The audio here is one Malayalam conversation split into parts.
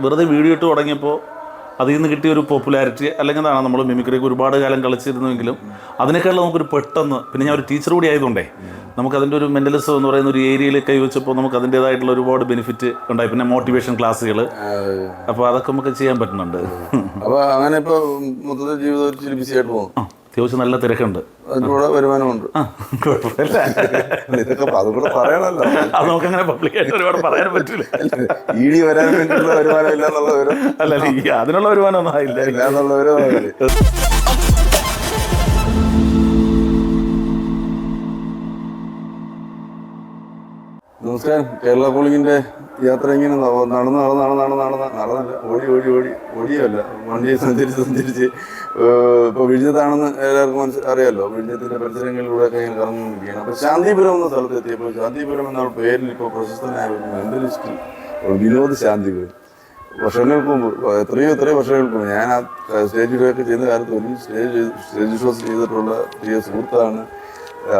വെറുതെ വീഡിയോ ഇട്ട് തുടങ്ങിയപ്പോൾ അതിൽ നിന്ന് കിട്ടിയ ഒരു പോപ്പുലാരിറ്റി അല്ലെങ്കിൽ എന്താണ് നമ്മൾ മിമിക്രിയൊക്കെ ഒരുപാട് കാലം കളിച്ചിരുന്നുവെങ്കിലും അതിനേക്കാളും നമുക്കൊരു പെട്ടെന്ന് പിന്നെ ഞാൻ ഒരു ടീച്ചർ കൂടി ആയതുകൊണ്ടേ നമുക്കതിൻ്റെ ഒരു മെൻ്റലിസം എന്ന് പറയുന്ന ഒരു ഏരിയയിൽ കൈവച്ചപ്പോൾ നമുക്ക് അതിൻ്റേതായിട്ടുള്ള ഒരുപാട് ബെനിഫിറ്റ് ഉണ്ടായി. പിന്നെ മോട്ടിവേഷൻ ക്ലാസ്സുകൾ, അപ്പോൾ അതൊക്കെ നമുക്ക് ചെയ്യാൻ പറ്റുന്നുണ്ട്. അപ്പോൾ അങ്ങനെ ഇപ്പോൾ മൊത്തത്തിൽ ജീവിതത്തിൽ ബിസി ആയിട്ട് പോകും. അത്യാവശ്യം നല്ല തിരക്കുണ്ട്, അതിലൂടെ വരുമാനമുണ്ട്. കുഴപ്പമില്ല. ഇതൊക്കെ അതുകൂടെ പറയണമല്ലോ. അത് നമുക്കങ്ങനെ പബ്ലിക്കായിട്ട് ഒരുപാട് പറയാൻ പറ്റില്ല. ഇടി വരാൻ വേണ്ടിയുള്ള വരുമാനം ഇല്ല എന്നുള്ള വരും അല്ല, അതിനുള്ള വരുമാനം ഒന്നും ആയില്ല എന്നുള്ളവരും. നമസ്കാരം. കേരള കോളിങ്ങിന്റെ യാത്ര ഇങ്ങനെ നടന്നല്ല ഓടിയല്ല വണ്ടിയെ സഞ്ചരിച്ച് ഇപ്പോൾ വിഴിഞ്ഞത്താണെന്ന് എല്ലാവർക്കും അറിയാമല്ലോ. വിഴിഞ്ഞത്തിന്റെ പരിസരങ്ങളിലൂടെ ഒക്കെ ഇങ്ങനെ കറങ്ങിക്കൊണ്ടിരിക്കുകയാണ്. അപ്പോൾ ശാന്തിപുരം എന്ന സ്ഥലത്ത് എത്തിയപ്പോൾ ശാന്തിപുരം എന്ന പേരിൽ ഇപ്പോൾ പ്രശസ്തനായ ഒരു മെന്റലിസ്റ്റ് വിനോദ് ശാന്തിപുരം വർഷങ്ങൾക്ക് മുമ്പ് എത്രയോ വർഷങ്ങൾക്ക് മുമ്പ് ഞാൻ ആ സ്റ്റേജ് ഷോ ഒക്കെ ചെയ്യുന്ന കാലത്ത് ഒരു സ്റ്റേജ് ഷോസ് ചെയ്തിട്ടുള്ള പ്രിയ സുഹൃത്താണ്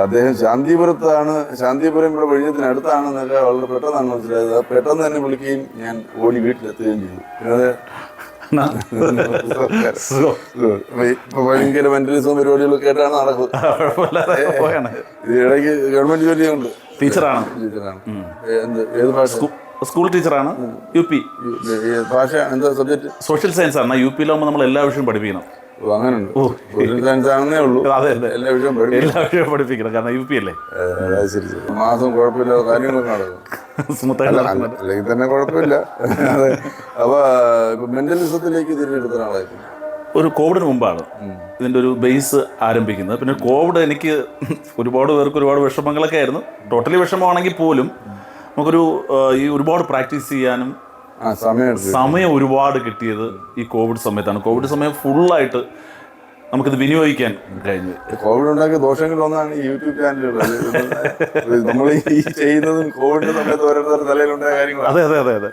അദ്ദേഹം. ശാന്തിപുരം ഇവിടെ വിഴിഞ്ഞത്തിനടുത്താണെന്നൊക്കെ വളരെ പെട്ടെന്നാണ് മനസ്സിലായത്. പെട്ടെന്ന് തന്നെ വിളിക്കുകയും ഞാൻ ഓടി വീട്ടിലെത്തുകയും ചെയ്തു. ഇപ്പൊ ഭയങ്കര മെന്റലിസം പരിപാടികളൊക്കെ ആയിട്ടാണ് നടക്കുന്നത്. ഇടയ്ക്ക് ഗവൺമെന്റ് ജോലിയുണ്ട്. ടീച്ചറാണ്. ഏത് ഭാഷ? സ്കൂൾ ടീച്ചറാണ്. UP. ഭാഷ എന്താ സബ്ജക്ട്? സോഷ്യൽ സയൻസ് ആണ്. UP-ലാകുമ്പോൾ നമ്മൾ എല്ലാ വിഷയവും പഠിപ്പിക്കണം. അങ്ങനെയുണ്ട്. സോഷ്യൽ സയൻസ് ആണെന്നേ ഉള്ളൂ. അതെ, എല്ലാ വിഷയവും പഠിപ്പിക്കണം. കാരണം UP അല്ലേ. ശരി. മാസം കുഴപ്പമില്ലാത്ത കാര്യങ്ങളൊക്കെ നടക്കും. അല്ലെങ്കിൽ തന്നെ കുഴപ്പമില്ല. അതെ. അപ്പൊ മെന്റലിസത്തിലേക്ക് തിരിഞ്ഞെടുത്ത ആളായിരുന്നു. ഒരു കോവിഡിന് മുമ്പാണ് ഇതിൻ്റെ ഒരു ബേസ് ആരംഭിക്കുന്നത്. പിന്നെ കോവിഡ് എനിക്ക് ഒരുപാട് പേർക്ക് ഒരുപാട് വിഷമങ്ങളൊക്കെ ആയിരുന്നു. ടോട്ടലി വിഷമമാണെങ്കിൽ പോലും നമുക്കൊരു ഈ ഒരുപാട് പ്രാക്ടീസ് ചെയ്യാനും സമയം ഒരുപാട് കിട്ടിയത് ഈ കോവിഡ് സമയത്താണ്. കോവിഡ് സമയം ഫുള്ളായിട്ട് നമുക്കിത് വിനിയോഗിക്കാൻ കഴിഞ്ഞു. കോവിഡ് ഉണ്ടാക്കിയ ദോഷങ്ങളൊന്നാണ് ഈ യൂട്യൂബ് ചാനലുകൾ. നമ്മൾ ഈ ചെയ്യുന്നതും കോവിഡിന്റെ സമയത്ത് ഓരോരുത്തരുടെ തലയിലുണ്ടായ കാര്യങ്ങൾ. അതെ.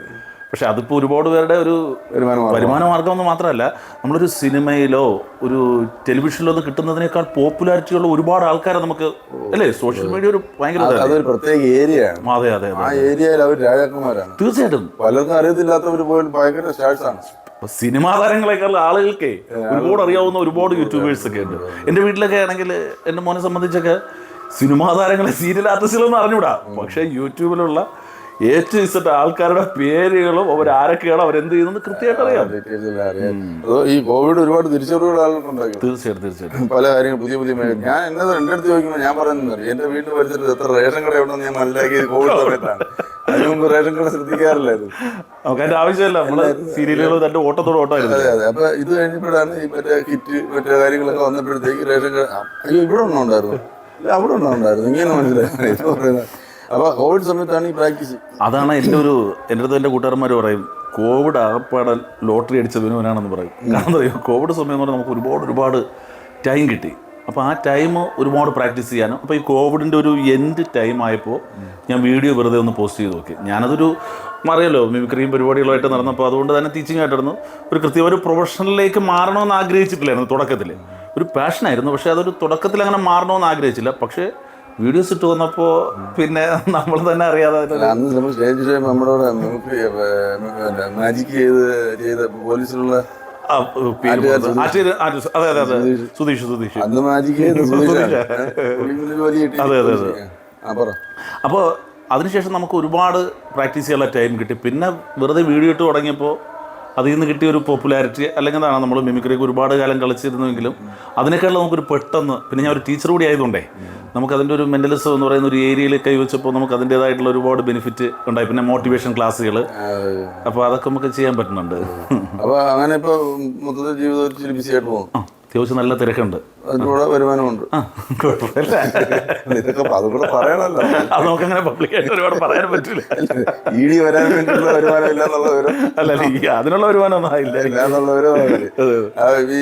പക്ഷെ അതിപ്പോൾ ഒരുപാട് പേരുടെ ഒരു വരുമാന മാർഗമെന്ന് മാത്രമല്ല, നമ്മളൊരു സിനിമയിലോ ഒരു ടെലിവിഷനിലോ ഒന്നും കിട്ടുന്നതിനേക്കാൾ പോപ്പുലാരിറ്റിയുള്ള ഒരുപാട് ആൾക്കാരെ നമുക്ക് അല്ലേ സോഷ്യൽ മീഡിയ ഒരു ഭയങ്കര അതൊരു പ്രത്യേക ഏരിയയാണ്. അതെ. ആ ഏരിയയിൽ അവർ രാജാക്കന്മാരാണ്. തീർച്ചയായിട്ടും പലർക്കും അറിയത്തില്ലാത്തവർ പോലും ഭയങ്കര സ്റ്റാർസ് ആണ്. സിനിമാ താരങ്ങളെക്കാൾ ആളുകൾക്ക് ഒരുപാട് അറിയാവുന്ന ഒരുപാട് യൂട്യൂബേഴ്സ് ഒക്കെ ഉണ്ട്. എൻ്റെ വീട്ടിലൊക്കെ ആണെങ്കിൽ എൻ്റെ മോനെ സംബന്ധിച്ചൊക്കെ സിനിമാ താരങ്ങളെ സീരിയൽ ആർട്ടിസ്റ്റുകളൊന്നും അറിഞ്ഞൂടാ. പക്ഷേ യൂട്യൂബിലുള്ള ഏറ്റവും ഇഷ്ടപ്പെട്ട ആൾക്കാരുടെ പേരുകളും അവരാരൊക്കെയാണ് അവരെന്ത് ചെയ്യുന്നത് കൃത്യമായിട്ട് അറിയാം. ഈ കോവിഡ് ഒരുപാട് തിരിച്ചറിവുകൾ ആളുകളുണ്ടാക്കി. തീർച്ചയായിട്ടും പല കാര്യങ്ങൾ പുതിയ ഞാൻ എൻ്റെ അടുത്ത് ചോദിക്കുമ്പോൾ ഞാൻ പറയുന്നത് എന്റെ വീട്ടിൽ പരിസരത്ത് എത്ര റേഷൻ കട ഉണ്ടെന്ന് ഞാൻ മനസ്സിലാക്കിയത് കോവിഡ് സമയത്താണ്. അതിന് മുമ്പ് റേഷൻ കട ശ്രദ്ധിക്കാറില്ലായിരുന്നു. നമുക്ക് അതിന്റെ ആവശ്യമില്ല. നമ്മള് സീരിയലുകൾ തന്റെ ഓട്ടമായിരുന്നു. അതെ. അപ്പൊ ഇത് കഴിഞ്ഞപ്പോഴാണ് ഈ മറ്റേ കിറ്റ് മറ്റേ കാര്യങ്ങളൊക്കെ വന്നപ്പോഴത്തേക്ക് റേഷൻ കട ഇവിടെ ഉണ്ടായിരുന്നു, അവിടെ ഉണ്ടായിരുന്നു, ഇങ്ങനെ മനസ്സിലായി. അപ്പൊ കോവിഡ് സമയത്താണ് ഈ പ്രാക്ടീസ്. അതാണ് എൻ്റെ അടുത്ത് എൻ്റെ കൂട്ടുകാരന്മാർ പറയും കോവിഡ് ആകപ്പാടെ ലോട്ടറി അടിച്ച വിനുവനാണെന്ന് പറയും. കാരണം അറിയോ, കോവിഡ് സമയം എന്ന് പറഞ്ഞാൽ നമുക്ക് ഒരുപാട് ടൈം കിട്ടി. അപ്പോൾ ആ ടൈം ഒരുപാട് പ്രാക്ടീസ് ചെയ്യാനും. അപ്പോൾ ഈ കോവിഡിൻ്റെ ഒരു എൻഡ് ടൈം ആയപ്പോൾ ഞാൻ വീഡിയോ വെറുതെ ഒന്ന് പോസ്റ്റ് ചെയ്ത് നോക്കി. ഞാനതൊരു അറിയാലോ മിമിക്രിയും പരിപാടികളുമായിട്ട് നടന്നപ്പോൾ അതുകൊണ്ട് തന്നെ ടീച്ചിങ് ആയിട്ടായിരുന്നു. ഒരു പ്രൊഫഷണലിലേക്ക് മാറണമെന്ന് ആഗ്രഹിച്ചിട്ടില്ലായിരുന്നു തുടക്കത്തിൽ. ഒരു പാഷനായിരുന്നു. പക്ഷേ അതൊരു തുടക്കത്തിൽ അങ്ങനെ മാറണമെന്ന് ആഗ്രഹിച്ചില്ല. പക്ഷേ വീഡിയോസ് ഇട്ട് വന്നപ്പോൾ പിന്നെ നമ്മൾ തന്നെ അറിയാതെ അന്ന് നമ്മൾ സ്റ്റേജ് ഷോ നമ്മളോട് മാജിക് ചെയ്ത് പോലീസിലുള്ള സുധീഷ് അന്ന് മാജിക് അപ്പോൾ അതിനുശേഷം നമുക്ക് ഒരുപാട് പ്രാക്ടീസ് ചെയ്യാനുള്ള ടൈം കിട്ടി. പിന്നെ വെറുതെ വീഡിയോ ഇട്ട് തുടങ്ങിയപ്പോൾ അതിൽ നിന്ന് കിട്ടിയ ഒരു പോപ്പുലാരിറ്റി അല്ലെങ്കിൽ എന്താണ് നമ്മൾ മിമിക്രിയൊക്കെ ഒരുപാട് കാലം കളിച്ചിരുന്നുവെങ്കിലും അതിനേക്കാളും നമുക്കൊരു പെട്ടെന്ന് പിന്നെ ഞാൻ ഒരു ടീച്ചർ കൂടി ആയതുകൊണ്ടേ നമുക്കതിൻ്റെ ഒരു മെൻ്റലിസം എന്ന് പറയുന്ന ഒരു ഏരിയയിൽ കൈവച്ചപ്പോൾ നമുക്ക് അതിൻ്റേതായിട്ടുള്ള ഒരുപാട് ബെനിഫിറ്റ് ഉണ്ടായി. പിന്നെ മോട്ടിവേഷൻ ക്ലാസ്സുകൾ, അപ്പോൾ അതൊക്കെ നമുക്ക് ചെയ്യാൻ പറ്റുന്നുണ്ട്. അപ്പോൾ അങ്ങനെ ഇപ്പോൾ മൊത്തത്തിൽ ജീവിതത്തിൽ ബിസി ആയിട്ട് പോകും. അത്യാവശ്യം നല്ല തിരക്കുണ്ട്, അതിലൂടെ വരുമാനമുണ്ട്. കുഴപ്പമില്ല. ഇതൊക്കെ അതുകൂടെ പറയണമല്ലോ. അത് നമുക്കങ്ങനെ പബ്ലിക്കായിട്ട് ഒരുപാട് പറയാൻ പറ്റില്ല. ഇടി വരാൻ വേണ്ടിയുള്ള വരുമാനം ഇല്ല എന്നുള്ളവരും അല്ല, അതിനുള്ള വരുമാനം ഒന്നും ആയില്ല എന്നുള്ളവരും. ഈ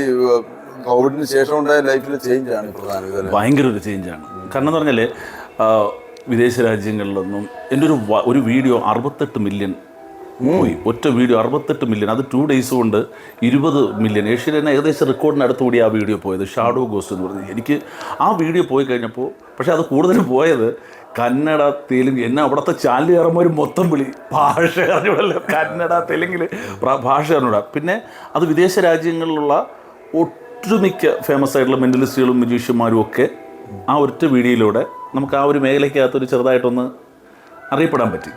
കോവിഡിന് ശേഷം ഉണ്ടായ ലൈഫിൽ ചേഞ്ചാണ് പ്രധാനം. ഭയങ്കര ഒരു ചേഞ്ചാണ്. കാരണം എന്ന് പറഞ്ഞാൽ വിദേശ രാജ്യങ്ങളിലൊന്നും എൻ്റെ ഒരു വീഡിയോ 68 മില്യൺ പോയി. ഒറ്റ വീഡിയോ 68 മില്യൺ. അത് 2 days കൊണ്ട് 20 മില്യൺ. ഏഷ്യയിൽ തന്നെ ഏകദേശം റെക്കോർഡിനടുത്തുകൂടി ആ വീഡിയോ പോയത്. ഷാഡോ ഗോസ്റ്റ് എന്ന് പറഞ്ഞത്. എനിക്ക് ആ വീഡിയോ പോയി കഴിഞ്ഞപ്പോൾ പക്ഷേ അത് കൂടുതൽ പോയത് കന്നഡ തെലുങ്ക് എന്നെ അവിടുത്തെ ചാനൽ കയറുമ്പോൾ മൊത്തം വിളി ഭാഷ അറിഞ്ഞൂടല്ലോ, കന്നഡ തെലുങ്കിൽ ഭാഷ അറിഞ്ഞൂടാ. പിന്നെ അത് വിദേശ രാജ്യങ്ങളിലുള്ള ഒട്ടുമിക്ക ഫേമസ് ആയിട്ടുള്ള മെൻ്റലിസ്റ്റുകളും മജീഷ്യന്മാരും ഒക്കെ ആ ഒറ്റ വീഡിയോയിലൂടെ നമുക്ക് ആ ഒരു മേഖലയ്ക്കകത്തൊരു ചെറുതായിട്ടൊന്ന് അറിയപ്പെടാൻ പറ്റി.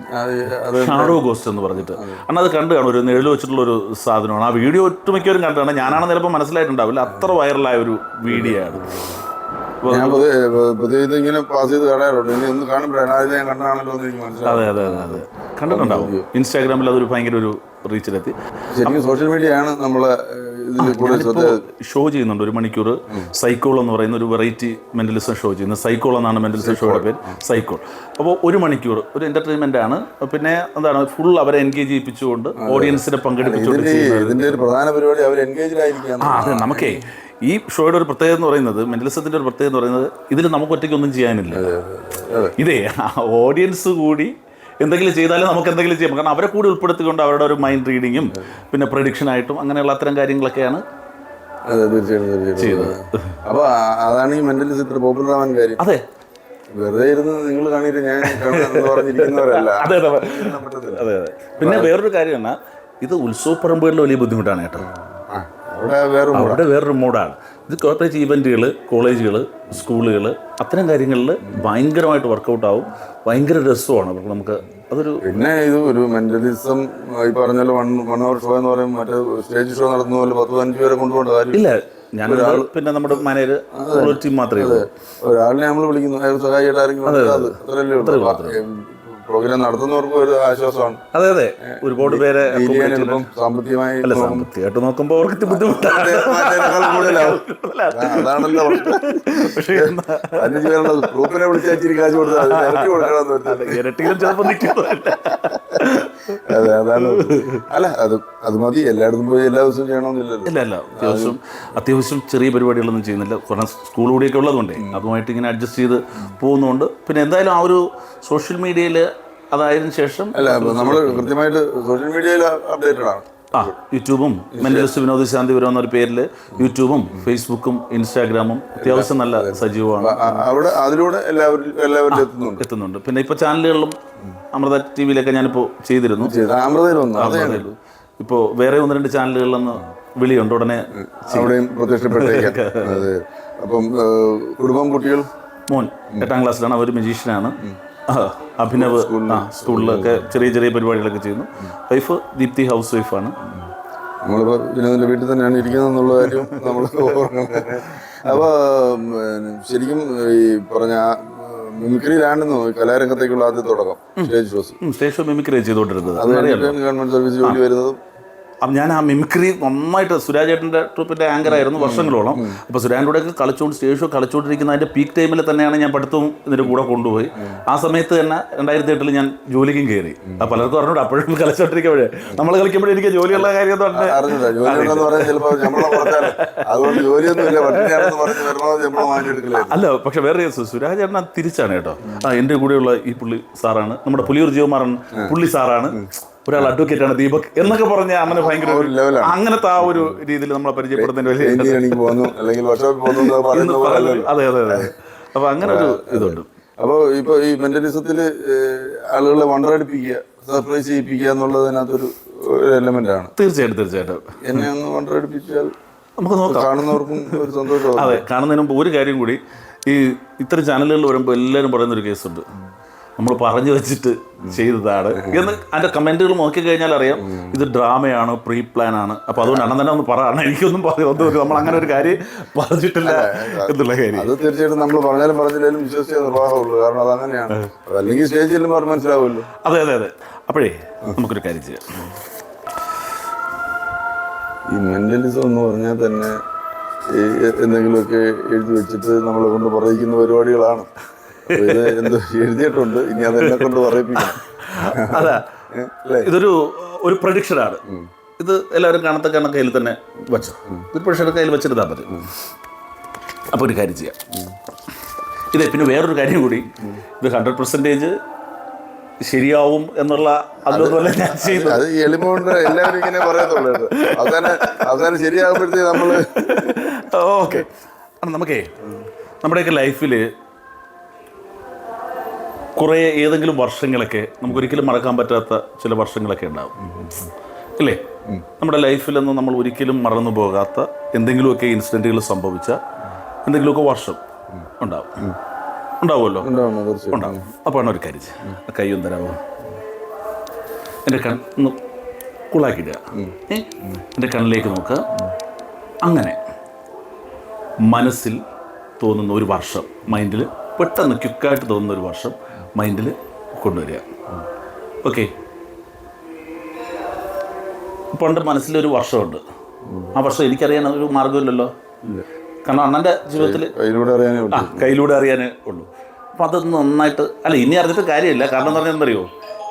ഷാഡോ ഗോസ്റ്റ് എന്ന് പറഞ്ഞിട്ട് അന്ന് അത് കണ്ടു കാണും. ഒരു നിഴൽ വെച്ചിട്ടുള്ള ഒരു സാധനമാണ്. ആ വീഡിയോ ഒട്ടുമിക്കവരും കണ്ടാണ്. ഞാനാണെന്ന് ചിലപ്പോൾ മനസ്സിലായിട്ടുണ്ടാവില്ല, അത്ര വൈറലായ ഒരു വീഡിയോ ആണ്. ഞാൻ പൊതുവെ ഇതിങ്ങനെ പാസ് ചെയ്ത് കാണാറുണ്ട്. ഇനി ഒന്ന് കാണുമ്പോഴാണ് ഞാൻ കണ്ടാണല്ലോ എന്ന് എനിക്ക് മനസ്സിലാവും. അതെ അതെ അതെ അതെ കണ്ടിട്ടുണ്ടാവും. ഇൻസ്റ്റാഗ്രാമിൽ അതൊരു ഭയങ്കര ഒരു റീച്ചിലെത്തി. ശരിക്കും സോഷ്യൽ മീഡിയ ആണ് നമ്മളെ ഷോ ചെയ്യുന്നുണ്ട് 1 മണിക്കൂർ. സൈക്കോൾ എന്ന് പറയുന്ന ഒരു വെറൈറ്റി മെൻ്റലിസം ഷോ ചെയ്യുന്നത്. സൈക്കോൾ എന്നാണ് മെൻ്റലിസം ഷോയുടെ പേര്, സൈക്കോൾ. അപ്പോൾ 1 മണിക്കൂർ ഒരു എൻ്റർടൈൻമെൻ്റ് ആണ്. പിന്നെ എന്താണ് ഫുൾ അവരെ എൻഗേജ് ചെയ്യിപ്പിച്ചുകൊണ്ട് ഓഡിയൻസിനെ പങ്കെടുപ്പിച്ചുകൊണ്ട് ഇതിന്റെ ഒരു പ്രധാന പരിപാടി അവർ എൻഗേജ്ഡ് ആയിരിക്കും. അതെ, നമുക്കേ ഈ ഷോയുടെ ഒരു പ്രത്യേകത എന്ന് പറയുന്നത്, മെൻ്റലിസത്തിൻ്റെ ഒരു പ്രത്യേകത എന്ന് പറയുന്നത്, ഇതിൽ നമുക്ക് ഒറ്റയ്ക്കൊന്നും ചെയ്യാനില്ല. ഇതേ ഓഡിയൻസ് കൂടി എന്തെങ്കിലും ചെയ്താലും നമുക്ക് എന്തെങ്കിലും ചെയ്യാം. കാരണം അവരെ കൂടി ഉൾപ്പെടുത്തിക്കൊണ്ട് അവരുടെ ഒരു മൈൻഡ് റീഡിങ്ങും പിന്നെ പ്രഡിക്ഷനായിട്ടും അങ്ങനെയുള്ള അത്തരം കാര്യങ്ങളൊക്കെയാണ് ചെയ്തത്. അപ്പൊ അതാണ് ഈ മെന്റലിസം ഇത്ര പോപ്പുലർ ആവാൻ കാര്യം. അതെ, വെറുതെ ഇരുന്ന് നിങ്ങൾ കാണിയിട്ട് ഞാൻ പറഞ്ഞിരിക്കുന്നവരല്ല. അതെ അതെ അതെ അതെ. പിന്നെ വേറൊരു കാര്യമാണ്, ഇത് ഉത്സവപ്പറമ്പുകളിൽ വലിയ ബുദ്ധിമുട്ടാണ് കേട്ടോ. അവിടെ വേറൊരു മോഡാണ് ഇത്. കോർപ്പറേറ്റ് ഈവൻറ്റുകൾ, കോളേജുകൾ, സ്കൂളുകൾ, അത്തരം കാര്യങ്ങളിൽ ഭയങ്കരമായിട്ട് വർക്കൗട്ട് ആവും. ഭയങ്കര രസമാണ്. അപ്പോൾ നമുക്ക് അതൊരു പിന്നെ ഇത് ഒരു മെന്റലിസം ഈ പറഞ്ഞാലും 1 hour ഷോ എന്ന് പറയുമ്പോൾ മറ്റേ സ്റ്റേജ് ഷോ നടത്തുന്ന പോലെ 10-15 പേരെ കൊണ്ടുപോകേണ്ട കാര്യം ഇല്ല. ഞാനൊരാൾ പിന്നെ നമ്മുടെ മാനേജർ ടീം മാത്രമേ ഉള്ളൂ. ഒരാളിനെ നമ്മൾ വിളിക്കുന്നു, അയാൾ സഹായിയായിട്ട് ആരെങ്കിലും അത്രയല്ലേ ഉള്ളൂ. പ്രോഗ്രാം നടത്തുന്നവർക്ക് ഒരു ആശ്വാസമാണ്. അതെ അതെ, ഒരുപാട് പേരെ സാമ്പത്തികമായി സാമ്പത്തികമായിട്ട് നോക്കുമ്പോൾ അവർക്ക് ബുദ്ധിമുട്ടാണ്. അതാണല്ലോ പക്ഷേ ഗ്രൂപ്പിനെ വിളിച്ചാൽ കാശ് കൊടുത്താൽ ഇരട്ടിയിലും ചിലപ്പോൾ നിൽക്കുന്നതല്ല. അതെ, അതാണ്. അല്ല അത് മതി. എല്ലായിടത്തും പോയി എല്ലാ ദിവസവും ചെയ്യണമെന്നില്ലല്ലോ. ഇല്ല, അത്യാവശ്യം ചെറിയ പരിപാടികളൊന്നും ചെയ്യുന്നില്ല. കാരണം സ്കൂൾ കൂടിയൊക്കെ ഉള്ളതുകൊണ്ടേ അതുമായിട്ട് ഇങ്ങനെ അഡ്ജസ്റ്റ് ചെയ്ത് പോകുന്നുണ്ട്. പിന്നെ എന്തായാലും ആ ഒരു സോഷ്യൽ മീഡിയയിൽ അതായതിനു ശേഷം അല്ല നമ്മൾ കൃത്യമായിട്ട് സോഷ്യൽ മീഡിയയിൽ അപ്ഡേറ്റഡ് ആണ്. യൂട്യൂബും മെൻ്റലിസ്റ്റ് വിനോദ് ശാന്തിപുരം എന്നൊരു പേരിൽ യൂട്യൂബും ഫേസ്ബുക്കും ഇൻസ്റ്റാഗ്രാമും അത്യാവശ്യം നല്ല സജീവമാണ്. അവിടെ അതിലൂടെ എല്ലാവരും എത്തുന്നുണ്ട്. പിന്നെ ഇപ്പോൾ ചാനലുകളിലും അമൃത TV-യിലൊക്കെ ഞാനിപ്പോൾ ചെയ്തിരുന്നു. അമൃതയിലും ഇപ്പോൾ വേറെ 1-2 ചാനലുകളിലൊന്ന് വിളിയുണ്ട്. ഉടനെ അവിടെയും പ്രത്യക്ഷപ്പെട്ടേക്കാം. അതെ. അപ്പം കുടുംബം, കുട്ടികൾ, മോൻ 8ാം ക്ലാസ്സിലാണ്. അവർ മജീഷ്യനാണ്. അഭിനവ് സ്കൂളിലൊക്കെ ചെറിയ ചെറിയ പരിപാടികളൊക്കെ ചെയ്യുന്നു. വൈഫ് ദീപ്തി ഹൗസ് വൈഫാണ്. നമ്മളിപ്പോൾ വിനോദിൻ്റെ വീട്ടിൽ തന്നെയാണ് ഇരിക്കുന്നത് എന്നുള്ള കാര്യം നമ്മൾ അപ്പോൾ ശരിക്കും ഈ പറഞ്ഞ മിമിക്രിയിലാണെന്നോ കലാരംഗത്തേക്കുള്ള ആദ്യ തുടക്കം സ്റ്റേജ് ഷോ മിമിക്രി ചെയ്തുകൊണ്ടിരുന്നത്. ഗവൺമെന്റ് സർവീസ് ജോലി വരുന്നതും ഞാൻ ആ മിമിക്രി നന്നായിട്ട് സുരാജേട്ടൻ്റെ ട്രൂപ്പിൻ്റെ ആങ്കറായിരുന്നു വർഷങ്ങളോളം. അപ്പോൾ സുരാജിൻ്റെ കൂടെയൊക്കെ കളിച്ചുകൊണ്ട് സ്റ്റേജ് ഷോ കളിച്ചുകൊണ്ടിരിക്കുന്ന അതിൻ്റെ പീക്ക് ടൈമിൽ തന്നെയാണ് ഞാൻ പഠിത്തവും ഇതിൻ്റെ കൂടെ കൊണ്ടുപോയി. ആ സമയത്ത് തന്നെ 2008 ഞാൻ ജോലിക്കും കയറി. പലർക്കും അറിഞ്ഞൂടെ അപ്പോഴും കളിച്ചോണ്ടിരിക്കുമ്പോഴേ നമ്മൾ കളിക്കുമ്പോഴേ എനിക്ക് ജോലിയുള്ള കാര്യം അല്ല. പക്ഷെ വേറെ സുരാജേട്ടൻ തിരിച്ചാണ് കേട്ടോ. എൻ്റെ കൂടെയുള്ള ഈ പുള്ളി സാറാണ്, നമ്മുടെ പുലിയൂർ ജീവമാറൻ പുള്ളി സാറാണ്, ഒരാൾ അഡ്വക്കേറ്റാണ് ദീപക് എന്നൊക്കെ പറഞ്ഞ അങ്ങനെ ഭയങ്കര അങ്ങനത്തെ ആ ഒരു രീതിയിൽ നമ്മളെ പരിചയപ്പെടുന്നതിന് വലിയ അതെ അതെ അതെ. അപ്പൊ അങ്ങനെ ഒരു ഇതുണ്ട്. അപ്പോൾ ഇപ്പോൾ ഈ മെന്റലിസത്തിൽ ആളുകളെ വണ്ടറടിപ്പിക്കുക, സർപ്രൈസ് ചെയ്യിപ്പിക്കുക എന്നുള്ളതിനകത്തൊരു എലമെന്റ് ആണ്. തീർച്ചയായിട്ടും എന്നെ ഒന്ന് വണ്ടറടിപ്പിച്ചാൽ നമുക്ക് നോക്കാം, കാണുന്നവർക്കും ഒരു സന്തോഷം. അതെ, കാണുന്നതിന് മുമ്പ് ഒരു കാര്യം കൂടി, ഈ ഇത്തരം ചാനലുകളിൽ വരുമ്പോൾ എല്ലാവരും പറയുന്നൊരു കേസുണ്ട്, നമ്മൾ പറഞ്ഞു വെച്ചിട്ട് ചെയ്തതാണ് എന്ന്. അതിൻ്റെ കമൻറ്റുകൾ നോക്കിക്കഴിഞ്ഞാൽ അറിയാം ഇത് ഡ്രാമയാണ്, പ്രീ പ്ലാൻ ആണ്. അപ്പോൾ അതുകൊണ്ട് അണ്ണൻ തന്നെ ഒന്ന് പറയാണ്, എനിക്കൊന്നും പറയുന്നത് നമ്മൾ അങ്ങനെ ഒരു കാര്യം പറഞ്ഞിട്ടില്ല എന്നുള്ള കാര്യം. അത് തീർച്ചയായിട്ടും നമ്മൾ പറഞ്ഞാലും പറഞ്ഞില്ലെങ്കിലും വിശ്വസിച്ച നിർവാഹമുള്ളൂ. കാരണം അതങ്ങനെയാണ്. അല്ലെങ്കിൽ സ്റ്റേജിൽ മനസ്സിലാവുമല്ലോ. അതെ അതെ അതെ. അപ്പോഴേ നമുക്കൊരു കാര്യം ചെയ്യാം. ഈ മെന്റലിസം എന്ന് പറഞ്ഞാൽ തന്നെ എന്തെങ്കിലുമൊക്കെ എഴുതി വെച്ചിട്ട് നമ്മളെ കൊണ്ട് പറയിക്കുന്ന പരിപാടികളാണ്. ഇത് എന്തോ എഴുതിയിട്ടുണ്ട്, ഇനി അതെന്നെ കൊണ്ട് പറയിപ്പിക്കണം. അതാ, ഇതൊരു പ്രഡിക്ഷനാണ്. ഇത് എല്ലാവരും കാണത്തക്കാരന കയ്യിൽ തന്നെ വെച്ചു, ഒരു പ്രഡിക്ഷൻ്റെ കയ്യിൽ വെച്ചിരുന്നാൽ മതി. അപ്പോൾ ഒരു കാര്യം ചെയ്യാം. ഇതേ പിന്നെ വേറൊരു കാര്യം കൂടി, ഇത് 100% ശരിയാവും എന്നുള്ള അതുപോലെ ഞാൻ ചെയ്തു. അത് എളിമ കൊണ്ട് എല്ലാവരും ഇങ്ങനെ പറയത്തുള്ളൂ. അവസാനം ശരിയാകുമ്പോഴത്തേക്ക് നമ്മൾ ഓക്കെ. നമുക്കേ നമ്മുടെയൊക്കെ ലൈഫിൽ കുറേ ഏതെങ്കിലും വർഷങ്ങളൊക്കെ നമുക്കൊരിക്കലും മറക്കാൻ പറ്റാത്ത ചില വർഷങ്ങളൊക്കെ ഉണ്ടാവും ഇല്ലേ? നമ്മുടെ ലൈഫിലൊന്നും നമ്മൾ ഒരിക്കലും മറന്നു പോകാത്ത എന്തെങ്കിലുമൊക്കെ ഇൻസിഡൻറ്റുകൾ സംഭവിച്ച എന്തെങ്കിലുമൊക്കെ വർഷം ഉണ്ടാവുമല്ലോ. ഉണ്ടാവും. അപ്പോൾ ഒരു കാര്യം ആ കൈ ഒന്ന് തരാമോ? എൻ്റെ കണ്ണ് കൂളാക്കിയിടുക. എൻ്റെ കണ്ണിലേക്ക് നോക്കുക. അങ്ങനെ മനസ്സിൽ തോന്നുന്ന ഒരു വർഷം, മൈൻഡിൽ പെട്ടെന്ന് ക്വിക്കായിട്ട് തോന്നുന്ന ഒരു വർഷം മൈൻഡിൽ കൊണ്ടുവരിക. ഓക്കെ, പണ്ട് മനസ്സിലൊരു വർഷമുണ്ട്. ആ വർഷം എനിക്കറിയാൻ ഒരു മാർഗ്ഗമില്ലല്ലോ, കാരണം അണ്ണൻ്റെ ജീവിതത്തിൽ കയ്യിലൂടെ അറിയാനേ ഉള്ളൂ. അപ്പം അത് നന്നായിട്ട് അല്ല, ഇനി അറിഞ്ഞിട്ട് കാര്യമില്ല. കാരണം എന്ന് പറഞ്ഞാൽ എന്തറിയോ,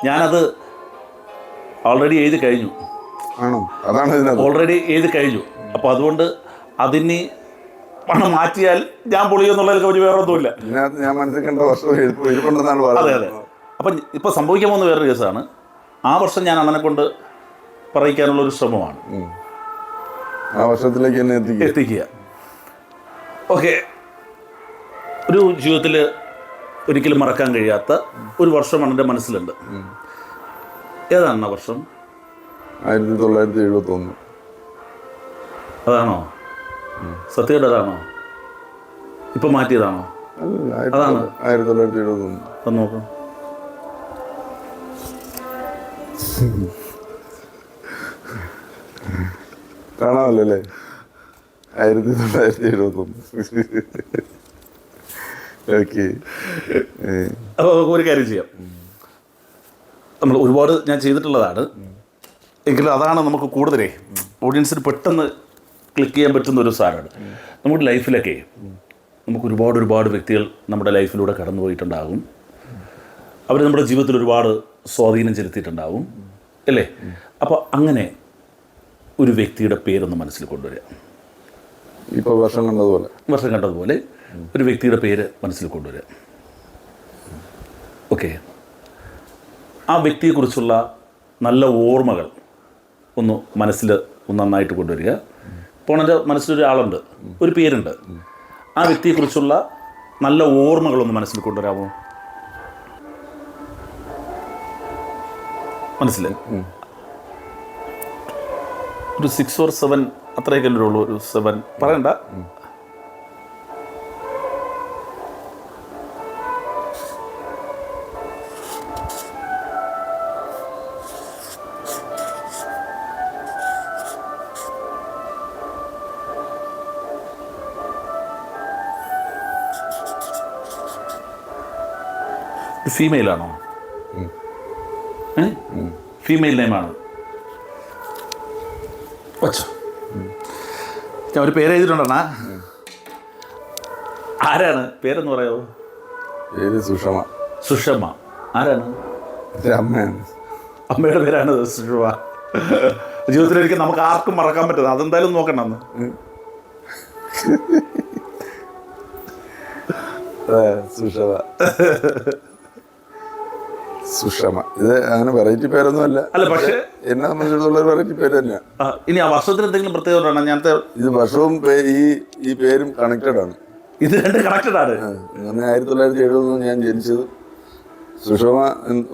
ഞാനത് ഓൾറെഡി എഴുതി കഴിഞ്ഞു. അപ്പോൾ അതുകൊണ്ട് അതിന് പണം മാറ്റിയാൽ ഞാൻ പൊളിയെന്നുള്ളതിൽ ഒരു വേറെ ഒന്നുമില്ല. അതെ അതെ. അപ്പം ഇപ്പം സംഭവിക്കാൻ പോകുന്ന വേറൊരു കേസാണ്. ആ വർഷം ഞാൻ അണ്ണനെ കൊണ്ട് പറയിക്കാനുള്ള ഒരു ശ്രമമാണ്, ആ വർഷത്തിലേക്ക് എന്നെ എത്തിക്കുക. ഓക്കെ, ഒരു ജീവിതത്തിൽ ഒരിക്കലും മറക്കാൻ കഴിയാത്ത ഒരു വർഷം എൻ്റെ മനസ്സിലുണ്ട്. ഏതാണ് ആ വർഷം? 1971. അതാണോ? സത്യമായിട്ട് അതാണോ? ഇപ്പൊ മാറ്റിയതാണോ? അതാണ് 1971. അത് നോക്കാം. കാണാമല്ലോ അല്ലേ? 1971. ഓക്കെ. അപ്പോൾ ഒരു കാര്യം ചെയ്യാം. നമ്മൾ ഒരുപാട് ഞാൻ ചെയ്തിട്ടുള്ളതാണ്, എങ്കിലും അതാണ് നമുക്ക് കൂടുതലേ ഓഡിയൻസിന് പെട്ടെന്ന് ക്ലിക്ക് ചെയ്യാൻ പറ്റുന്ന ഒരു സാധനമാണ്. നമ്മുടെ ലൈഫിലൊക്കെ നമുക്ക് ഒരുപാട് വ്യക്തികൾ നമ്മുടെ ലൈഫിലൂടെ കടന്നു പോയിട്ടുണ്ടാകും. അവർ നമ്മുടെ ജീവിതത്തിൽ ഒരുപാട് സ്വാധീനം ചെലുത്തിയിട്ടുണ്ടാവും അല്ലേ? അപ്പോൾ അങ്ങനെ ഒരു വ്യക്തിയുടെ പേരൊന്ന് മനസ്സിൽ കൊണ്ടുവരിക. ഇപ്പോൾ വർഷം കണ്ടതുപോലെ ഒരു വ്യക്തിയുടെ പേര് മനസ്സിൽ കൊണ്ടുവരിക. ഓക്കെ, ആ വ്യക്തിയെക്കുറിച്ചുള്ള നല്ല ഓർമ്മകൾ ഒന്ന് മനസ്സിൽ നന്നായിട്ട് കൊണ്ടുവരിക. ഇപ്പോൾ എൻ്റെ മനസ്സിലൊരാളുണ്ട്, ഒരു പേരുണ്ട്. ആ വ്യക്തിയെക്കുറിച്ചുള്ള നല്ല ഓർമ്മകളൊന്ന് മനസ്സിൽ കൊണ്ടുവരാമോ? മനസ്സിലായി? ഒരു 6 or 7 അത്രയൊക്കെ ഉള്ളൂ. ഒരു 7 പറയണ്ട. ഫീമെയിലാണോ? ഫീമെയിൽ നെയിമാണ്. വച്ചോ, ഞാൻ ഒരു പേര് എഴുതിയിട്ടുണ്ടെന്നാ. ആരാണ്? പേരെന്ന് പറയാമോ? സുഷമ. ആരാണ്? അമ്മയുടെ പേരാണ് സുഷമ. ജീവിതത്തിലൊരിക്കൽ നമുക്ക് ആർക്കും മറക്കാൻ പറ്റുന്നത്, അതെന്തായാലും നോക്കണ്ടെന്ന്. സുഷമ. ഇത് അങ്ങനെ വെറൈറ്റി പേരൊന്നും അല്ല. പക്ഷേ എന്നെ സംബന്ധിച്ചിടത്തോളം വെറൈറ്റി പേര് തന്നെയാണ്. ഇനി ആ വർഷത്തിന് എന്തെങ്കിലും പ്രത്യേകത? ഞാനത്തെ ഇത് വർഷവും ഈ പേരും കണക്റ്റഡ് ആണ്. ഇത് രണ്ട് കണക്റ്റഡ് ആണ്. 1970 ഞാൻ ജനിച്ചത്, സുഷമ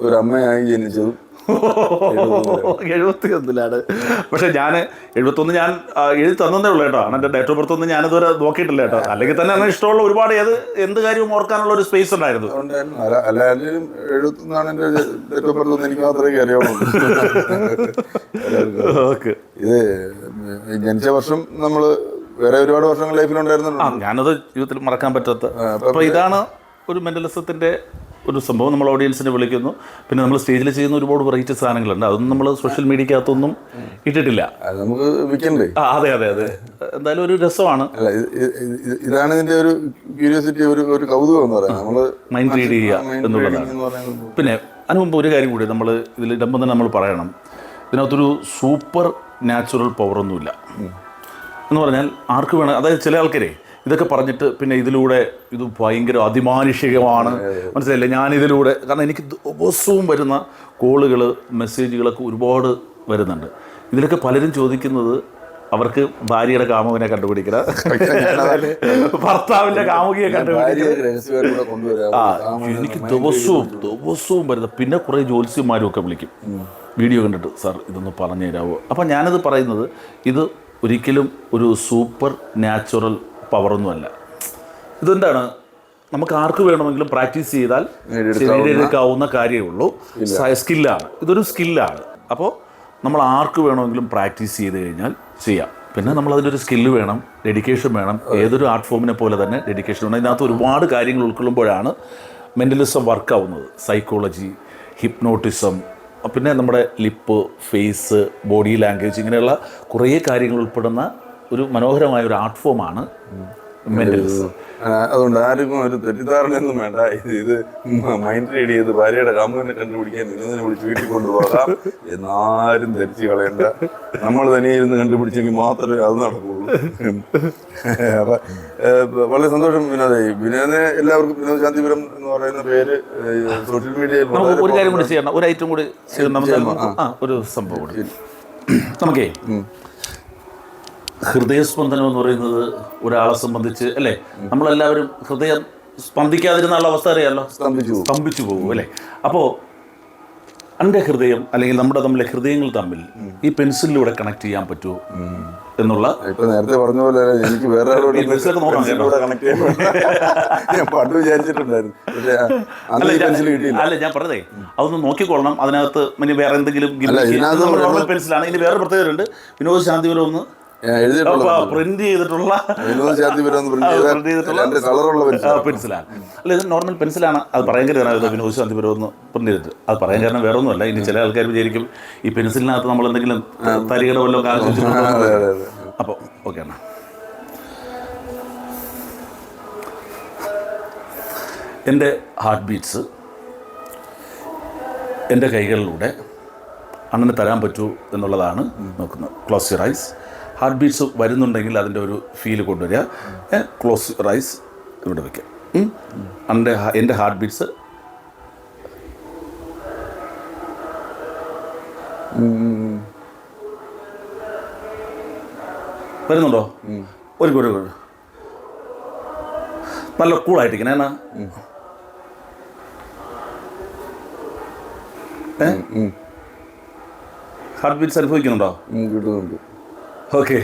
ഒരു അമ്മയായി ജനിച്ചതും 71. പക്ഷെ ഞാൻ 71 ഞാൻ എഴുതി തന്നേ ഉള്ളൂ കേട്ടോ. എൻ്റെ ഡേറ്റ് ഓഫ് ബർത്ത് ഒന്നും ഞാനിതുവരെ നോക്കിയിട്ടില്ല കേട്ടോ. അല്ലെങ്കിൽ തന്നെ അങ്ങനെ ഇഷ്ടമുള്ള ഒരുപാട് എന്ത് കാര്യവും ഓർക്കാനുള്ള ഒരു സ്പേസ് ഉണ്ടായിരുന്നു. അല്ലാലും 71 എൻ്റെ ഡേറ്റ് ഓഫ് ബർത്ത് എനിക്ക് മാത്രമേ അറിയാവുള്ളൂ. ഇത് ജനിച്ച വർഷം നമ്മൾ വേറെ ഒരുപാട് വർഷങ്ങൾ ലൈഫിലുണ്ടായിരുന്നു. ഞാനത് ജീവിതത്തിൽ മറക്കാൻ പറ്റാത്ത. അപ്പോൾ ഇതാണ് ഒരു മെൻ്റലിസത്തിൻ്റെ ഒരു സംഭവം. നമ്മൾ ഓഡിയൻസിനെ വിളിക്കുന്നു, പിന്നെ നമ്മൾ സ്റ്റേജിൽ ചെയ്യുന്ന ഒരുപാട് വെറൈറ്റി സാധനങ്ങളുണ്ട്. അതൊന്നും നമ്മൾ സോഷ്യൽ മീഡിയക്കകത്തൊന്നും ഇട്ടിട്ടില്ല. നമുക്ക് വിൽക്കണ്ടേ? അതെ. എന്തായാലും ഒരു രസമാണ്. ഇതാണ് ഇതിൻ്റെ ഒരു ക്യൂരിയോസിറ്റി, ഒരു കൗതുകം എന്ന് പറയുന്നത്. നമ്മൾ മൈൻഡ് റീഡ് ചെയ്യുക എന്നുള്ളതാണ്. പിന്നെ അതിന് മുമ്പ് ഒരു കാര്യം കൂടി നമ്മൾ ഇതിലിടുമ്പോൾ തന്നെ നമ്മൾ പറയണം, ഇതിനകത്തൊരു സൂപ്പർ നാച്ചുറൽ പവറൊന്നുമില്ല എന്ന് പറഞ്ഞാൽ ആർക്ക് വേണം. അതായത് ചില ആൾക്കാരെ ഇതൊക്കെ പറഞ്ഞിട്ട് പിന്നെ ഇതിലൂടെ ഇത് ഭയങ്കര അതിമാനുഷികമാണ്, മനസ്സിലായില്ലേ, ഞാനിതിലൂടെ, കാരണം എനിക്ക് ദിവസവും വരുന്ന കോളുകൾ മെസ്സേജുകളൊക്കെ ഒരുപാട് വരുന്നുണ്ട്. ഇതിലൊക്കെ പലരും ചോദിക്കുന്നത് അവർക്ക് ഭാര്യയുടെ കാമുകനെ കണ്ടുപിടിക്കണം, ഭർത്താവിന്റെ കാമുകിയെ കണ്ടുപിടിക്കണം. എനിക്ക് ദിവസവും വരുന്നത്. പിന്നെ കുറേ ജ്യോത്സ്യന്മാരും ഒക്കെ വിളിക്കും വീഡിയോ കണ്ടിട്ട്, സാർ ഇതൊന്ന് പറഞ്ഞു തരാമോ. അപ്പം ഞാനത് പറയുന്നത് ഇത് ഒരിക്കലും ഒരു സൂപ്പർ നാച്ചുറൽ പവറൊന്നുമല്ല. ഇതെന്താണ്, നമുക്ക് ആർക്ക് വേണമെങ്കിലും പ്രാക്ടീസ് ചെയ്താൽ നേടിയെടുക്കാവുന്ന കാര്യമേ ഉള്ളൂ. സ്കില്ലാണ്, ഇതൊരു സ്കില്ലാണ്. അപ്പോൾ നമ്മൾ ആർക്ക് വേണമെങ്കിലും പ്രാക്ടീസ് ചെയ്ത് കഴിഞ്ഞാൽ ചെയ്യാം. പിന്നെ നമ്മളതിനൊരു സ്കില്ല് വേണം, ഡെഡിക്കേഷൻ വേണം. ഏതൊരു ആർട്ട് ഫോമിനെ പോലെ തന്നെ ഡെഡിക്കേഷൻ വേണം. ഇതിനകത്ത് ഒരുപാട് കാര്യങ്ങൾ ഉൾക്കൊള്ളുമ്പോഴാണ് മെൻ്റലിസം വർക്കാവുന്നത്. സൈക്കോളജി, ഹിപ്നോട്ടിസം, പിന്നെ നമ്മുടെ ലിപ്പ്, ഫേസ്, ബോഡി ലാംഗ്വേജ്, ഇങ്ങനെയുള്ള കുറേ കാര്യങ്ങൾ ഉൾപ്പെടുന്ന ഒരു മനോഹരമായ ഒരു ആർട്ട് ഫോമാണ് മെൻ്റലിസം. അതുകൊണ്ട് ആർക്കും ഒരു തെറ്റിദ്ധാരണയൊന്നും വേണ്ട. ഇത് മൈൻഡ് റീഡ് ചെയ്ത് ഭാര്യയുടെ കാമുകനെ കണ്ടുപിടിക്കാൻ നിന്നതിനെ വിളിച്ച് വീട്ടിൽ കൊണ്ടുപോകാം എന്നാരും ധരിച്ചു കളയണ്ട. നമ്മൾ തന്നെ ഇരുന്ന് കണ്ടുപിടിച്ചെങ്കിൽ മാത്രമേ അത് നടക്കുള്ളൂ. അപ്പൊ വളരെ സന്തോഷം വിനോദേ. വിനോദിനെ എല്ലാവർക്കും വിനോദ് ശാന്തിപുരം എന്ന് പറയുന്ന പേര് സോഷ്യൽ മീഡിയയിൽ ഒരു കാര്യം കൂടി ചെയ്യണം, ഒരു ഐറ്റം കൂടി ഒരു സംഭവം കൂടി നമുക്കേ. ഹൃദയസ്പന്ദനം എന്ന് പറയുന്നത് ഒരാളെ സംബന്ധിച്ച് അല്ലേ, നമ്മളെല്ലാവരും ഹൃദയം സ്പന്ദിക്കാതിരുന്നുള്ള അവസ്ഥ അറിയാമല്ലോ, സ്തംഭിച്ചു പോകും അല്ലേ. അപ്പോൾ എൻ്റെ ഹൃദയം അല്ലെങ്കിൽ നമ്മുടെ തമ്മിലെ ഹൃദയങ്ങൾ തമ്മിൽ ഈ പെൻസിലിലൂടെ കണക്ട് ചെയ്യാൻ പറ്റുമോ എന്നുള്ള, ഇപ്പൊ നേരത്തെ പറഞ്ഞ പോലെ എനിക്ക് വേറെ കണക്ട് ചെയ്യാൻ പണ്ട് വിചാരിച്ചിട്ടുണ്ടായിരുന്നു. അല്ല ഞാൻ പറഞ്ഞതേ, അതൊന്ന് നോക്കിക്കൊള്ളണം. അതിനകത്ത് വേറെ എന്തെങ്കിലും നോർമൽ പെൻസിലാണ്. ഇനി വേറെ പ്രത്യേകത ഉണ്ട്. വിനോദ് ശാന്തിപുരം ഒന്ന് പ്രിന്റ് ചെയ്തിട്ടുള്ള പെൻസിലാണ്. അല്ല, ഇത് നോർമൽ പെൻസിലാണ്. അത് പറയാൻ കാരണം വിനോദ് ശാന്തിപുരം ഒന്ന് പ്രിന്റ് ചെയ്തിട്ട് അത് പറയാൻ കാരണം വേറെ ഒന്നുമല്ല. ഇനി ചില ആൾക്കാർ വിചാരിക്കും ഈ പെൻസിലിനകത്ത് നമ്മൾ എന്തെങ്കിലും തരികട വല്ലതും കാണിച്ചു വെച്ചിട്ടുണ്ടോ. അപ്പോൾ ഓക്കെ ആണ്. എൻ്റെ ഹാർട്ട് ബീറ്റ്സ് എൻ്റെ കൈകളിലൂടെ അണ്ണന് തരാൻ പറ്റൂ എന്നുള്ളതാണ് നോക്കുന്നത്. Close your eyes. Heart beats വരുന്നുണ്ടെങ്കിൽ അതിൻ്റെ ഒരു ഫീൽ കൊണ്ടുവരിക. ക്ലോസ് യുവർ ഐസ് ഇവിടെ വയ്ക്കുക. എൻ്റെ ഹാർട്ട് ബീറ്റ്സ് വരുന്നുണ്ടോ? ഒരു നല്ല കൂളായിട്ടിരിക്കണേ എന്നാ. ഹാർട്ട് ബീറ്റ്സ് അനുഭവിക്കുന്നുണ്ടോ? ഓക്കെ.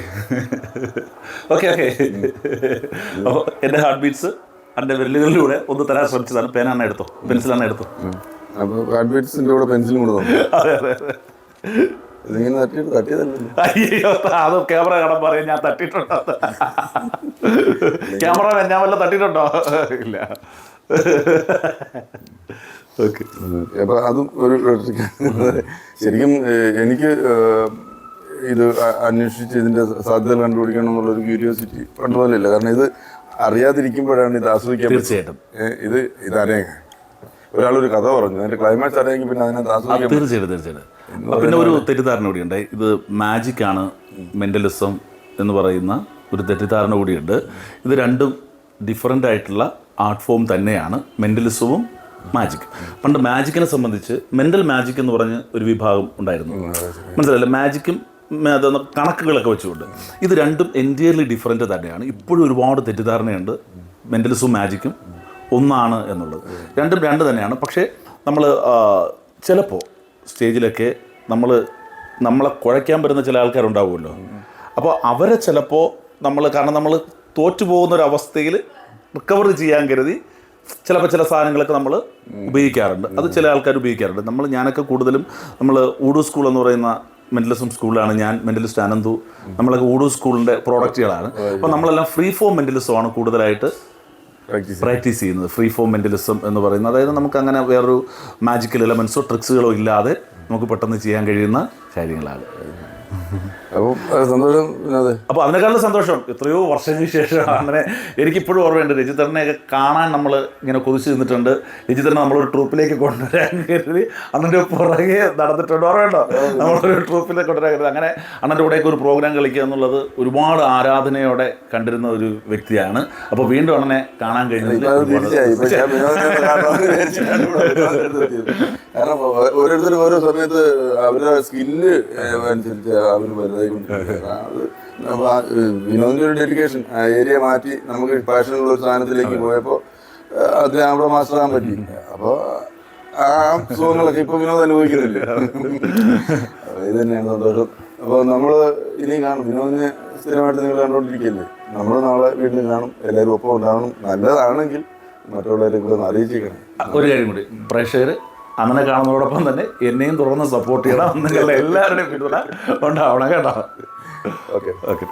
അപ്പോൾ എൻ്റെ ഹാർട്ട് ബീറ്റ്സ് എൻ്റെ വിരലുകളിലൂടെ ഒന്ന് തരാൻ ശ്രമിച്ചതാണ്. പേനാണ് എടുത്തോ, പെൻസിലാണ് എടുത്തോ. അപ്പോൾ ഹാർട്ട് ബീറ്റ്സിൻ്റെ കൂടെ പെൻസിലും കൂടെ അതെ. അയ്യോ, അത് ക്യാമറ കാണാൻ പറയാം. ഞാൻ തട്ടിയിട്ടുണ്ടോ? ക്യാമറ ഞാൻ വല്ല തട്ടിയിട്ടുണ്ടോ? ഇല്ല. ഓക്കെ. അപ്പോൾ അതും ഒരു ശരിക്കും എനിക്ക് ഇത് അന്വേഷിച്ച് ഇതിൻ്റെ സാധ്യതകൾ കണ്ടുപിടിക്കണം എന്നുള്ളൊരു ക്യൂരിയോസിറ്റി പണ്ട് പോലെയില്ല. കാരണം ഇത് അറിയാതിരിക്കുമ്പോഴാണ് ഇത് ആസ്വദിക്കാൻ. തീർച്ചയായിട്ടും ഇതറിയാൻ ഒരാളൊരു കഥ പറഞ്ഞു, അതിൻ്റെ ക്ലൈമാക്സ് അറിയാമെങ്കിൽ പിന്നെ അതിനകത്ത് ആസ്വദിക്കാൻ. തീർച്ചയായിട്ടും. പിന്നെ ഒരു തെറ്റിദ്ധാരണ കൂടിയുണ്ട്. ഇത് മാജിക്കാണ് മെൻ്റലിസം എന്ന് പറയുന്ന ഒരു തെറ്റിദ്ധാരണ കൂടിയുണ്ട്. ഇത് രണ്ടും ഡിഫറൻ്റ് ആയിട്ടുള്ള ആർട്ട് ഫോം തന്നെയാണ്, മെൻ്റലിസവും മാജിക്. പണ്ട് മാജിക്കിനെ സംബന്ധിച്ച് മെൻ്റൽ മാജിക് എന്ന് പറഞ്ഞ് ഒരു വിഭാഗം ഉണ്ടായിരുന്നു. മനസ്സിലല്ലേ? മാജിക്കും അതൊന്ന് കണക്കുകളൊക്കെ വെച്ചുകൊണ്ട്. ഇത് രണ്ടും എൻറ്റയർലി ഡിഫറൻറ്റ് തന്നെയാണ്. ഇപ്പോഴും ഒരുപാട് തെറ്റിദ്ധാരണയുണ്ട് മെൻ്റലിസവും മാജിക്കും ഒന്നാണ് എന്നുള്ളത്. രണ്ടും രണ്ട് തന്നെയാണ്. പക്ഷേ നമ്മൾ ചിലപ്പോൾ സ്റ്റേജിലൊക്കെ നമ്മളെ കുഴയ്ക്കാൻ വരുന്ന ചില ആൾക്കാരുണ്ടാവുമല്ലോ. അപ്പോൾ അവരെ ചിലപ്പോൾ കാരണം നമ്മൾ തോറ്റു പോകുന്നൊരവസ്ഥയിൽ റിക്കവർ ചെയ്യാൻ കരുതി ചിലപ്പോൾ ചില സാധനങ്ങളൊക്കെ നമ്മൾ ഉപയോഗിക്കാറുണ്ട്. അത് ചില ആൾക്കാർ ഉപയോഗിക്കാറുണ്ട്. ഞാനൊക്കെ കൂടുതലും ഊഡു സ്കൂൾ എന്ന് പറയുന്ന മെൻ്റലിസം സ്കൂളിലാണ് ഞാൻ. മെൻ്റലിസ്റ്റ് അനന്തു, നമ്മളൊക്കെ ഊഡു സ്കൂളിൻ്റെ പ്രോഡക്റ്റുകളാണ്. അപ്പോൾ നമ്മളെല്ലാം ഫ്രീ ഫോം മെൻ്റലിസമാണ് കൂടുതലായിട്ട് പ്രാക്ടീസ് ചെയ്യുന്നത്. ഫ്രീ ഫോം മെൻ്റലിസം എന്ന് പറയുന്നത്, അതായത് നമുക്ക് അങ്ങനെ വേറൊരു മാജിക്കൽ എലമെൻസോ ട്രിക്സുകളോ ഇല്ലാതെ നമുക്ക് പെട്ടെന്ന് ചെയ്യാൻ കഴിയുന്ന കാര്യങ്ങളാണ്. അപ്പോൾ അതിനേക്കാളും സന്തോഷം എത്രയോ വർഷങ്ങൾക്ക് ശേഷം അങ്ങനെ എനിക്കിപ്പോഴും ഓർമ്മയുണ്ട്. രജിതറിനെയൊക്കെ കാണാൻ നമ്മൾ ഇങ്ങനെ കൊതിച്ച് നിന്നിട്ടുണ്ട്. രജിതറിനെ നമ്മളൊരു ട്രൂപ്പിലേക്ക് കൊണ്ടുവരാൻ കരുതി അണ്ണൻ്റെ പുറകെ നടന്നിട്ടുണ്ട്. ഓർമ്മയുണ്ടോ? നമ്മളൊരു ട്രൂപ്പിലേക്ക് കൊണ്ടുവരാൻ കരുതി. അങ്ങനെ അണ്ണൻ്റെ കൂടെയൊക്കെ ഒരു പ്രോഗ്രാം കളിക്കുക എന്നുള്ളത് ഒരുപാട് ആരാധനയോടെ കണ്ടിരുന്ന ഒരു വ്യക്തിയാണ്. അപ്പോൾ വീണ്ടും അണ്ണനെ കാണാൻ കഴിഞ്ഞത് കാരണം ഓരോരുത്തരും ഓരോ സമയത്ത് അവരുടെ സ്കില്ല് അനുസരിച്ച് അവർ വലുതായിക്കൊണ്ടിരിക്കുകയാണ്. അത് വിനോദിന്റെ ഒരു ഡെഡിക്കേഷൻ, ആ ഏരിയ മാറ്റി നമുക്ക് പാഷനുള്ള ഒരു സ്ഥാനത്തിലേക്ക് പോയപ്പോൾ അത് അവിടെ മാസ്റ്റർ ആകാൻ പറ്റി. അപ്പോൾ ആ സുഖങ്ങളൊക്കെ ഇപ്പൊ വിനോദം അനുഭവിക്കുന്നില്ല. ഇത് തന്നെയാണ് സന്തോഷം. അപ്പോൾ നമ്മൾ ഇനി കാണും, വിനോദിനെ സ്ഥിരമായിട്ട് നിങ്ങൾ കണ്ടുകൊണ്ടിരിക്കുകയല്ലേ, നമ്മൾ നാളെ വീട്ടിൽ കാണും, എല്ലാവരും ഒപ്പം ഉണ്ടാവണം. നല്ലതാണെങ്കിൽ മറ്റുള്ളവരെ കൂടെ ഒന്ന് അറിയിച്ചേക്കണം. ഒരു കാര്യം കൂടി, പ്രേക്ഷകർ അങ്ങനെ കാണുന്നതോടൊപ്പം തന്നെ എന്നെയും തുറന്ന് സപ്പോർട്ട് ചെയ്യണം. നിങ്ങളുടെ എല്ലാവരുടെയും പിന്തുണ ഉണ്ടാവണം കേട്ടോ. ഓക്കെ.